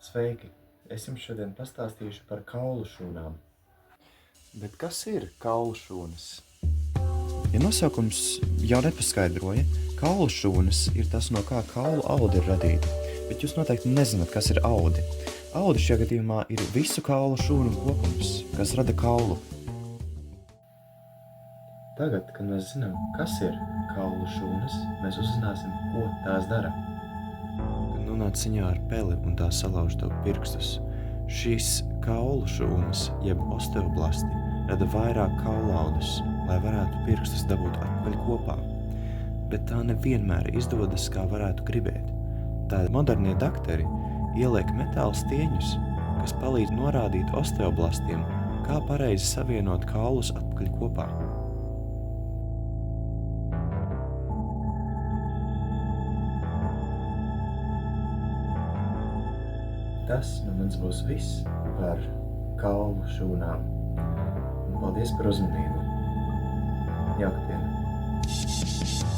Sveiki! Es jums šodien pastāstīšu par kaulu šūnām. Bet kas ir kaulu šūnas? Ja nosaukums jau nepaskaidroja, kaulu šūnas ir tas, no kā kaulu audi ir radīti, bet jūs noteikti nezināt, kas ir audi. Audi šajā gadījumā ir visu kaulu šūnu kopums, kas rada kaulu. Tagad, kad mēs zinām, kas ir kaulu šūnas, mēs uzzināsim, ko tās dara. Kad nonāc ciņā ar peli un tā salauž tev pirkstus, šīs kaulu šūnas, jeb osteoblasti, rada vairāk kaulaudus, lai varētu pirkstus dabūt atpakaļ kopā. Bet tā nevienmēr izdodas, kā varētu gribēt. Tādēļ modernie dakteri ieliek metāla stieņus, kas palīdz norādīt osteoblastiem, kā pareizi savienot kaulus atpakaļ kopā. Tas nu mans būs viss par kaulu šūnām. Paldies par uzmanību! Jauka diena!